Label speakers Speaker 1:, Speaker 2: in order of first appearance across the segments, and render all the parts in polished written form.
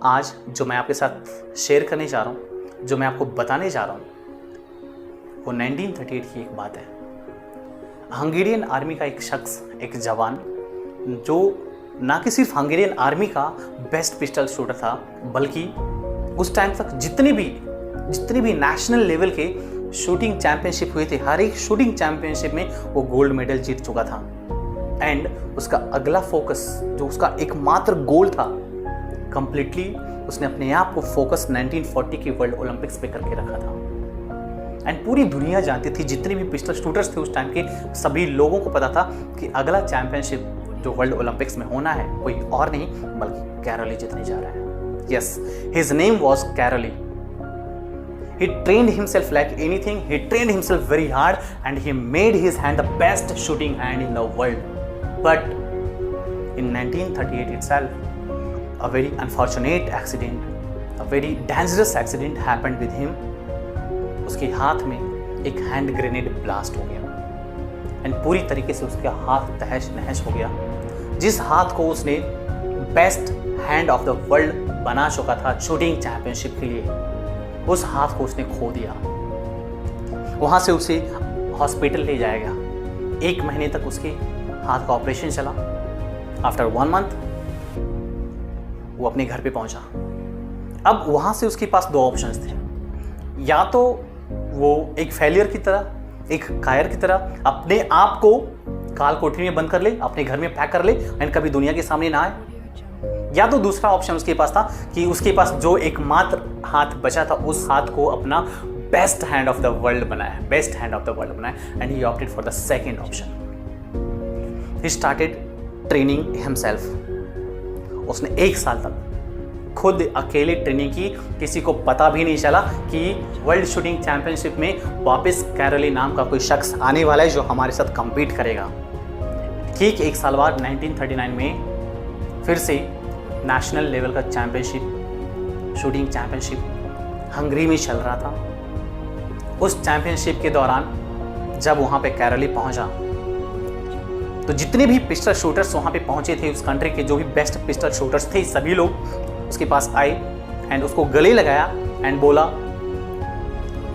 Speaker 1: आज जो मैं आपके साथ शेयर करने जा रहा हूँ, जो मैं आपको बताने जा रहा हूँ, वो 1938 की एक बात है। हंगेरियन आर्मी का एक शख्स, एक जवान, जो ना कि सिर्फ हंगेरियन आर्मी का बेस्ट पिस्टल शूटर था, बल्कि उस टाइम तक जितने भी नेशनल लेवल के शूटिंग चैंपियनशिप हुए थे, हर एक शूटिंग चैंपियनशिप में वो गोल्ड मेडल जीत चुका था। एंड उसका अगला फोकस, जो उसका एकमात्र गोल था, कंप्लीटली उसने अपने आप को फोकस 1940 के वर्ल्ड ओलंपिक्स पे करके रखा था। एंड पूरी दुनिया जानती थी, जितने भी पिस्टल शूटर्स थे उस टाइम के, सभी लोगों को पता था कि अगला चैंपियनशिप जो वर्ल्ड ओलंपिक्स में होना है कोई और नहीं बल्कि कैरोली जीतने जा रहा है। Yes, his name was Caroli. He trained himself like anything. He trained himself very hard and he made his hand the best shooting hand in the world. But in 1938 itself, a very unfortunate accident, a very dangerous accident happened with him. उसके हाथ में एक hand grenade blast हो गया and पूरी तरीके से उसका हाथ तहस नहस हो गया। जिस हाथ को उसने best hand of the world बना चुका था शूटिंग चैंपियनशिप के लिए, उस हाथ को उसने खो दिया। वहां से उसे हॉस्पिटल ले जाया गया। 1 महीने तक उसके हाथ का ऑपरेशन चला। आफ्टर 1 मंथ वो अपने घर पे पहुंचा। अब वहां से उसके पास 2 ऑप्शंस थे। या तो वो एक फेलियर की तरह, एक कायर की तरह अपने आप को काल कोठरी में बंद कर ले, अपने घर में पैक कर ले एंड कभी दुनिया के सामने ना आए। या तो दूसरा ऑप्शन उसके पास था कि उसके पास जो एकमात्र हाथ बचा था, उस हाथ को अपना best hand of the world बनाया, best hand of the world बनाया। And he opted for the second option. He started training himself. उसने 1 साल तक खुद अकेले ट्रेनिंग की। किसी को पता भी नहीं चला कि वर्ल्ड शूटिंग चैंपियनशिप में वापस कैरोली नाम का कोई शख्स आने वाला है जो हमारे साथ कंपीट करेगा। ठीक 1 साल बाद 1939 में फिर से नेशनल लेवल का चैंपियनशिप, शूटिंग चैंपियनशिप हंगरी में चल रहा था। उस चैंपियनशिप के दौरान जब वहाँ पे कैरोली पहुँचा तो जितने भी पिस्टल शूटर्स वहाँ पे पहुँचे थे, उस कंट्री के जो भी बेस्ट पिस्टल शूटर्स थे, सभी लोग उसके पास आए एंड उसको गले लगाया एंड बोला,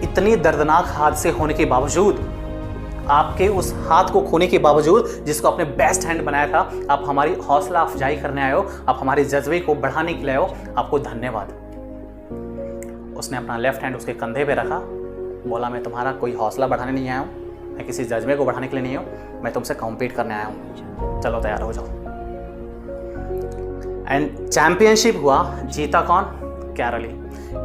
Speaker 1: इतने दर्दनाक हादसे होने के बावजूद, आपके उस हाथ को खोने के बावजूद जिसको आपने बेस्ट हैंड बनाया था, आप हमारी हौसला अफजाई करने आए हो, आप हमारे जज्बे को बढ़ाने के लिए आए हो, आपको धन्यवाद। उसने अपना लेफ्ट हैंड उसके कंधे पे रखा, बोला, मैं तुम्हारा कोई हौसला बढ़ाने नहीं आया हूँ, मैं किसी जज्बे को बढ़ाने के लिए नहीं हूँ, मैं तुमसे कॉम्पीट करने आया हूँ, चलो तैयार हो जाओ। एंड चैंपियनशिप हुआ। जीता कौन? Caroli.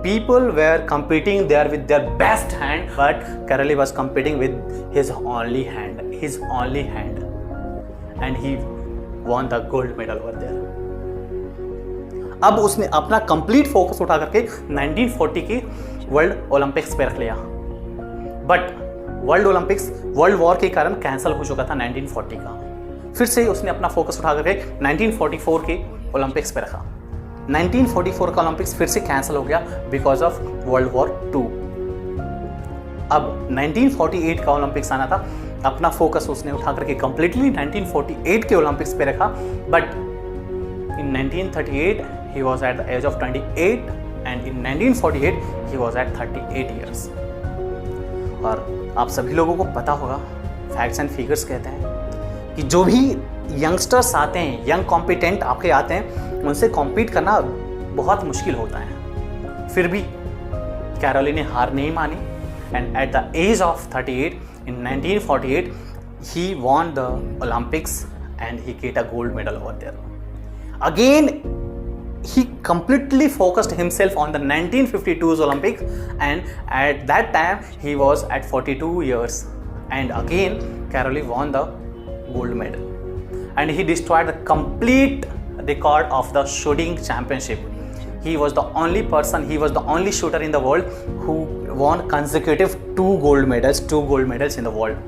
Speaker 1: People were competing there with their best hand, but Caroly was competing with his only hand, and he won the gold medal over there. अब उसने अपना कंप्लीट फोकस उठा करके 1940 के वर्ल्ड ओलंपिक्स पे रख लिया। But world Olympics world war के कारण कैंसिल हो चुका था 1940 का। फिर से उसने अपना फोकस उठा करके 1944 के ओलंपिक्स पे रखा। 1944 का ओलंपिक्स फिर से कैंसिल हो गया बिकॉज ऑफ वर्ल्ड वॉर 2। अब 1948 का ओलंपिक्स आना था, अपना फोकस उसने उठा करके कंप्लीटली 1948 के ओलंपिक्स पे रखा। But in 1938 he was at the age of 28 and in 1948 he was at 38 years. और आप सभी लोगों को पता होगा, फैक्ट्स एंड फिगर्स कहते हैं कि जो भी यंगस्टर्स आते हैं, यंग कॉम्पिटेंट आपके आते हैं, उनसे कॉम्पीट करना बहुत मुश्किल होता है। फिर भी कैरोली ने हार नहीं मानी and at the age of 38 in 1948 he won the Olympics and he get a gold medal over there. Again he completely focused himself on the 1952's Olympics, and at that time he was at 42 years, and again Caroly won the gold medal and he destroyed the complete record of the shooting championship. He was the only person, he was the only shooter in the world who won consecutive 2 gold medals in the world.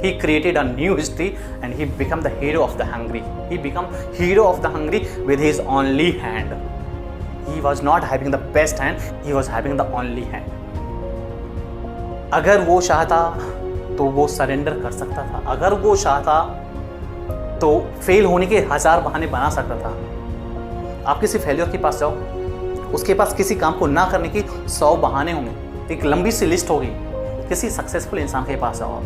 Speaker 1: He created a new history and he became the hero of the Hungary. He became hero of the Hungary with his only hand. He was not having the best hand, he was having the only hand. अगर वो चाहता तो वो surrender कर सकता था, अगर वो चाहता तो फेल होने के 1000 बहाने बना सकता था। आप किसी फेलियर के पास जाओ, उसके पास किसी काम को ना करने की 100 बहाने होंगे, एक लंबी सी लिस्ट होगी। किसी सक्सेसफुल इंसान के पास आओ,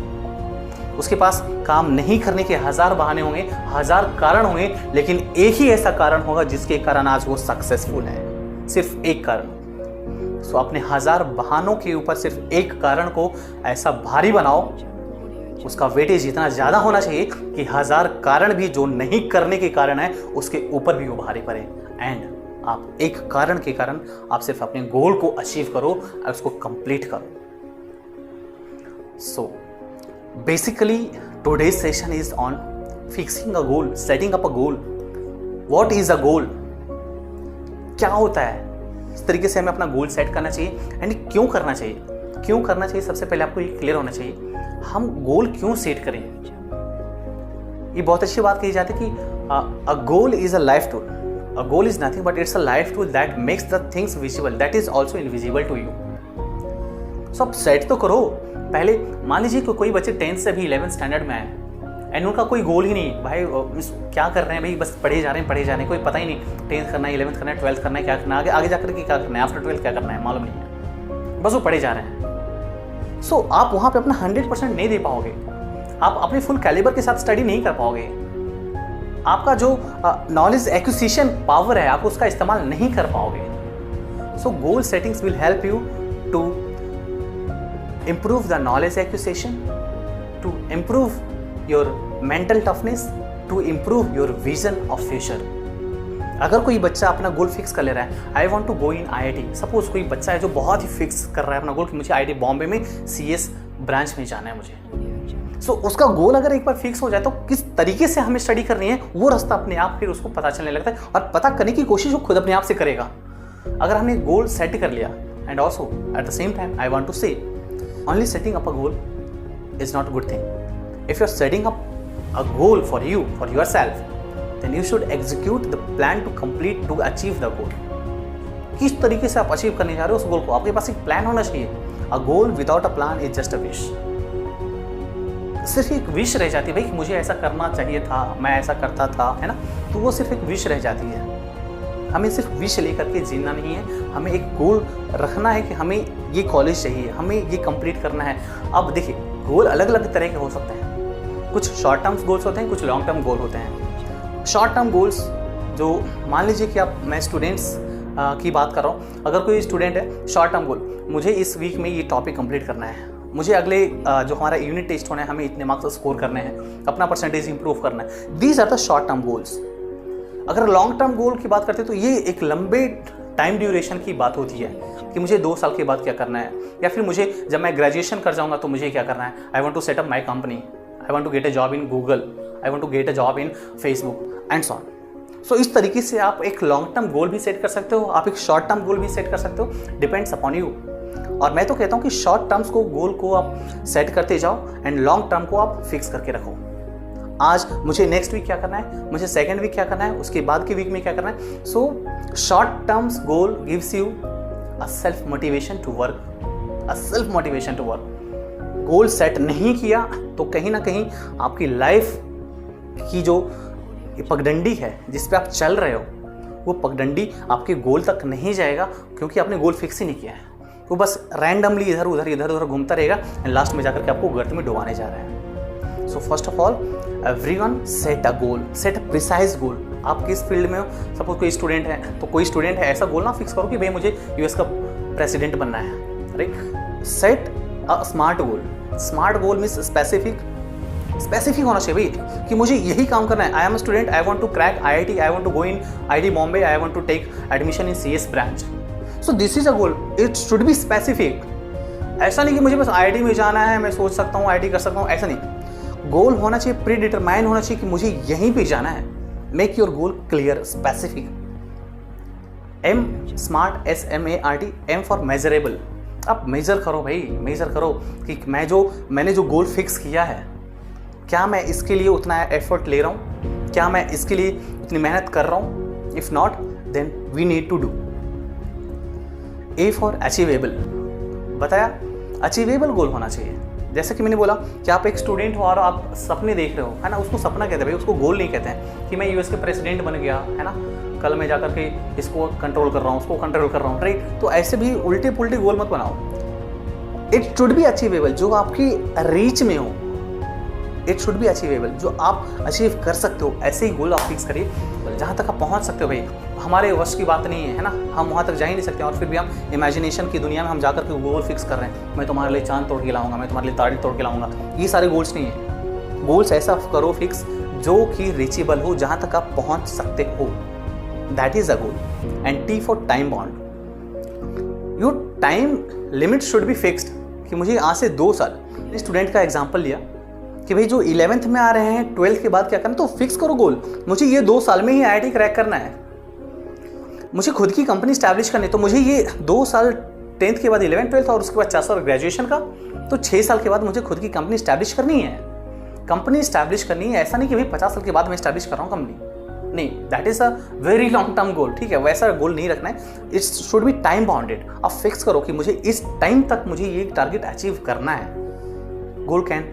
Speaker 1: उसके पास काम नहीं करने के 1000 बहाने होंगे, 1000 कारण होंगे, लेकिन एक ही ऐसा कारण होगा जिसके कारण आज वो सक्सेसफुल है, सिर्फ एक कारण। सो अपने 1000 बहानों के ऊपर सिर्फ एक कारण को ऐसा भारी बनाओ, उसका वेटेज इतना ज़्यादा होना चाहिए कि 1000 कारण भी जो नहीं करने के कारण है उसके ऊपर भी वो भारी पड़े। एंड आप एक कारण के कारण आप सिर्फ अपने गोल को अचीव करो और उसको कंप्लीट करो। So basically today's session is on fixing a goal, setting up a goal. What is a goal? क्या होता है? इस तरीके से हमें अपना गोल सेट करना चाहिए। एंड क्यों करना चाहिए? क्यों करना चाहिए? सबसे पहले आपको ये क्लियर होना चाहिए हम गोल क्यों सेट करें। ये बहुत अच्छी बात कही जाती है कि a goal is a life tool. A goal is nothing but it's a life tool that makes the things visible that is also invisible to you. So आप सेट तो करो पहले। मान लीजिए कि कोई बच्चे 10th से भी 11th स्टैंडर्ड में आए एंड उनका कोई गोल ही नहीं, भाई क्या कर रहे हैं भाई, बस पढ़े जा रहे हैं, कोई पता ही नहीं 10th करना है, 11th करना है, 12th करना है, क्या करना है, आगे जाकर के क्या करना है, आफ्टर 12th क्या करना है मालूम नहीं है, बस वो पढ़े जा रहे हैं। सो आप वहाँ पे अपना 100% नहीं दे पाओगे, आप अपने फुल कैलिबर के साथ स्टडी नहीं कर पाओगे। आपका जो नॉलेज एक्विजिशन पावर है आप उसका इस्तेमाल नहीं कर पाओगे। So goal settings will help you to improve the knowledge acquisition, to improve your mental toughness, to improve your vision of future. अगर कोई बच्चा अपना गोल फिक्स कर ले रहा है, I want to go in IIT, suppose कोई बच्चा है जो बहुत ही फिक्स कर रहा है अपना गोल कि मुझे IIT बॉम्बे में CS ब्रांच में जाना है मुझे। सो उसका गोल अगर एक बार फिक्स हो जाए तो किस तरीके से हमें स्टडी करनी है वो रास्ता अपने आप फिर उसको पता चलने लगता है और पता करने की कोशिश वो खुद अपने आप से करेगा अगर हमने गोल सेट कर लिया। And also at the same time I want to say only setting up a goal is not a good thing. If you're setting up a goal for you, for yourself, then you should execute the plan to complete, to achieve the goal. किस तरीके से आप achieve करने जा रहे हो उस गोल को, आपके पास एक प्लान होना चाहिए। A goal without a plan is just a wish. सिर्फ एक विश रह जाती है भाई कि मुझे ऐसा करना चाहिए था, मैं ऐसा करता था, है ना, तो वो सिर्फ एक विश रह जाती है। हमें सिर्फ विश लेकर के जीना नहीं है, हमें एक गोल रखना है कि हमें ये कॉलेज चाहिए, हमें ये कंप्लीट करना है। अब देखिए गोल अलग अलग तरह के हो सकते हैं, कुछ शॉर्ट टर्म गोल्स होते हैं, कुछ लॉन्ग टर्म गोल होते हैं। शॉर्ट टर्म गोल्स जो मान लीजिए कि आप, मैं स्टूडेंट्स की बात कर रहा हूँ, अगर कोई स्टूडेंट है, शॉर्ट टर्म गोल मुझे इस वीक में ये टॉपिक कंप्लीट करना है, मुझे अगले जो हमारा यूनिट टेस्ट होना है हमें इतने मार्क्स स्कोर करने हैं, अपना परसेंटेज इंप्रूव करना है। These are the short term goals. अगर लॉन्ग टर्म गोल की बात करते हैं तो ये एक लंबे टाइम ड्यूरेशन की बात होती है कि मुझे 2 साल के बाद क्या करना है, या फिर मुझे जब मैं ग्रेजुएशन कर जाऊंगा तो मुझे क्या करना है। I want to set up my company, I want to get a job in Google, I want to get a job in Facebook and so on. So इस तरीके से आप एक लॉन्ग टर्म गोल भी सेट कर सकते हो, आप एक शॉर्ट टर्म गोल भी सेट कर सकते हो, डिपेंड्स अपॉन यू। और मैं तो कहता हूँ कि शॉर्ट टर्म्स को गोल को आप सेट करते जाओ एंड लॉन्ग टर्म को आप फिक्स करके रखो। आज मुझे नेक्स्ट वीक क्या करना है, मुझे सेकेंड वीक क्या करना है, उसके बाद के वीक में क्या करना है। So short terms goal gives you a self motivation to work, a self motivation to work. Goal set नहीं किया तो कहीं ना कहीं आपकी लाइफ की जो पगडंडी है जिस पे आप चल रहे हो वो पगडंडी आपके गोल तक नहीं जाएगा, क्योंकि आपने गोल फिक्स ही नहीं किया है। वो बस रैंडमली इधर उधर घूमता रहेगा एंड लास्ट में जाकर के आपको गर्त में डुबाने जा रहा है। So first of all everyone set a goal, set a precise goal. आप किस फील्ड में हो, सपोज कोई स्टूडेंट है तो कोई स्टूडेंट है, ऐसा गोल ना फिक्स करो कि भाई मुझे यूएस का प्रेसिडेंट बनना है, right. Set a smart goal. Smart goal means specific होना चाहिए भाई कि मुझे यही काम करना है। I am a student, I want to crack IIT, I want to go in IIT Bombay, I want to take admission in CS branch. So this is a goal, it should be specific. ऐसा नहीं कि मुझे बस IIT में जाना है, मैं सोच सकता हूँ IIT कर सकता हूँ, ऐसा नहीं। गोल होना चाहिए, प्री डिटरमाइन होना चाहिए कि मुझे यहीं पे जाना है। Make your goal clear, specific. M smart, SMART, M for measurable. आप मेजर करो भाई, मेजर करो कि मैंने जो गोल फिक्स किया है, क्या मैं इसके लिए उतना एफर्ट ले रहा हूँ, क्या मैं इसके लिए उतनी मेहनत कर रहा हूँ। If not then we need to do. A for achievable. बताया, अचीवेबल गोल होना चाहिए। जैसे कि मैंने बोला कि आप एक स्टूडेंट हो और आप सपने देख रहे हो, है ना, उसको सपना कहते हैं भाई, उसको गोल नहीं कहते हैं कि मैं यूएस के प्रेसिडेंट बन गया, है ना, कल मैं जाकर के इसको कंट्रोल कर रहा हूँ, उसको कंट्रोल कर रहा हूँ, राइट। तो ऐसे भी उल्टे पुल्टे गोल मत बनाओ। इट शुड बी अचीवेबल, जो आपकी रीच में हो। इट शुड बी अचीवेबल, जो आप अचीव कर सकते हो, ऐसे ही गोल आप फिक्स करिए जहाँ तक आप पहुँच सकते हो। भाई हमारे वश की बात नहीं है ना, हम वहाँ तक जा ही नहीं सकते, और फिर भी हम इमेजिनेशन की दुनिया में हम जाकर के गोल फिक्स कर रहे हैं। मैं तुम्हारे लिए चांद तोड़ के लाऊंगा, मैं तुम्हारे लिए ताड़ी तोड़ के लाऊंगा, ये सारे गोल्स नहीं है। गोल्स ऐसा करो फिक्स जो कि रीचेबल हो, जहाँ तक आप पहुँच सकते हो। That is a goal. And T for time bound. Your time limit should be fixed, कि मुझे आज से 2 साल, स्टूडेंट का एग्जाम्पल लिया कि भाई जो 11th में आ रहे हैं, 12th के बाद क्या करना, तो फिक्स करो गोल। मुझे ये 2 साल में ही IIT क्रैक करना है, मुझे खुद की कंपनी स्टैब्लिश करनी है, तो मुझे ये 2 साल 10th के बाद 11th 12th और उसके बाद 4 साल ग्रेजुएशन का, तो 6 साल के बाद मुझे खुद की कंपनी स्टैब्लिश करनी है। कंपनी स्टैब्लिश करनी है, ऐसा नहीं कि भाई 50 साल के बाद मैं स्टैब्लिश कर रहा हूँ कंपनी, नहीं, that is a very long term गोल, ठीक है। वैसा गोल नहीं रखना है, it should B time bounded. आप फिक्स करो कि मुझे इस टाइम तक मुझे ये टारगेट अचीव करना है। Goal can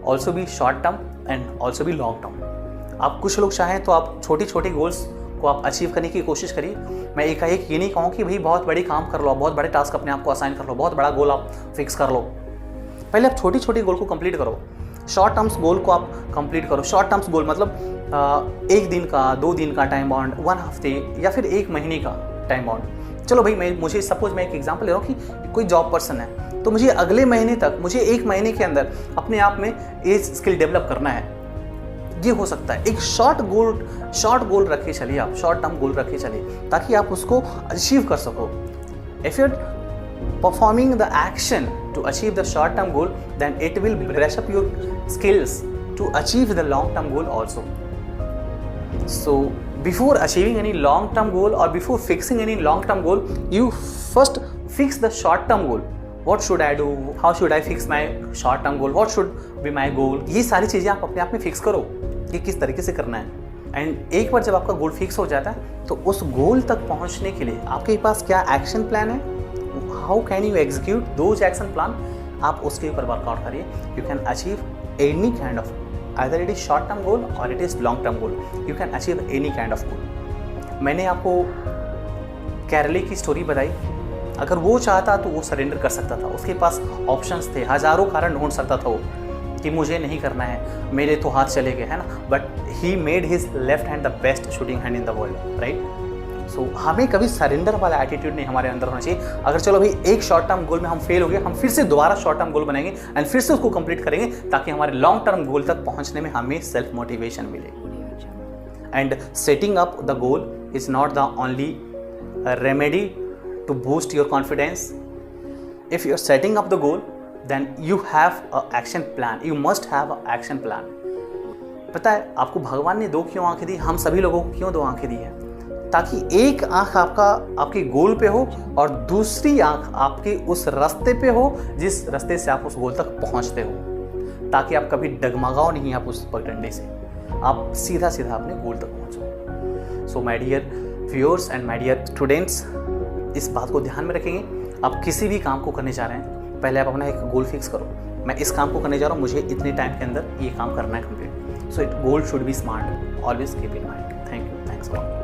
Speaker 1: also be short term and also be long term. आप कुछ लोग चाहें तो आप छोटी छोटी गोल्स को आप अचीव करने की कोशिश करिए। मैं एकाएक ये नहीं कहूँ कि भाई बहुत बड़ी काम कर लो, बहुत बड़े टास्क अपने आप को असाइन कर लो, बहुत बड़ा गोल आप फिक्स कर लो। पहले आप छोटी छोटी गोल को कंप्लीट करो, शॉर्ट टर्म्स गोल को आप कंप्लीट करो। शॉर्ट टर्म्स गोल मतलब 1 दिन का, 2 दिन का टाइम बाउंड, 1 हफ्ते या फिर 1 महीने का टाइम बाउंड। चलो भाई मुझे सपोज मैं एक एग्जांपल ले रहा हूँ कि कोई जॉब पर्सन है, तो मुझे अगले महीने तक, मुझे 1 महीने के अंदर अपने आप में ये स्किल डेवलप करना है। ये हो सकता है एक शॉर्ट गोल रखे चलिए, आप शॉर्ट टर्म गोल रखे चलिए ताकि आप उसको अचीव कर सको। If you performing the action to achieve the short term goal, then it will brush up your skills to achieve the long term goal also. So before achieving any long term goal or before fixing any long term goal, you first fix the short term goal. What should I do? How should I fix my short term goal? What should be my goal? ये सारी चीज़ें आप अपने आप में fix करो कि किस तरीके से करना है। एंड एक बार जब आपका गोल फिक्स हो जाता है तो उस गोल तक पहुंचने के लिए आपके पास क्या एक्शन प्लान है, how can you execute those action plan, आप उसके ऊपर वर्कआउट करिए। You can achieve any kind of, either it is short term goal और it is long term goal, you can achieve any kind of goal. मैंने आपको केरले की story बताई, अगर वो चाहता तो वो सरेंडर कर सकता था, उसके पास ऑप्शंस थे, हजारों कारण ढूंढ सकता था वो कि मुझे नहीं करना है, मेरे तो हाथ चले गए, है ना, but he made his left hand the best shooting hand in the world, right. सो हमें कभी सरेंडर वाला एटीट्यूड नहीं हमारे अंदर होना चाहिए। अगर चलो भाई एक शॉर्ट टर्म गोल में हम फेल हो गए, हम फिर से दोबारा शॉर्ट टर्म गोल बनाएंगे एंड फिर से उसको कंप्लीट करेंगे ताकि हमारे लॉन्ग टर्म गोल तक पहुंचने में हमें सेल्फ मोटिवेशन मिले। And setting up the goal is not the only remedy to boost your confidence. If you are setting up the goal then you have a action plan, you must have a action plan. पता है आपको भगवान ने 2 क्यों आंखें दी, हम सभी लोगों को क्यों 2 आंखें दी है, ताकि एक आंख आपके गोल पे हो और दूसरी आंख आपके उस रास्ते पे हो जिस रास्ते से आप उस गोल तक पहुंचते हो, ताकि आप कभी डगमगाओ नहीं आप उस पगडंडे से, आप सीधा सीधा अपने गोल तक पहुंचो। So my dear viewers and my dear students, इस बात को ध्यान में रखेंगे। आप किसी भी काम को करने जा रहे हैं, पहले आप अपना एक गोल फिक्स करो, मैं इस काम को करने जा रहा हूँ, मुझे इतने टाइम के अंदर ये काम करना है complete. So it goal should be smart, always keep in mind. Thank you, thanks for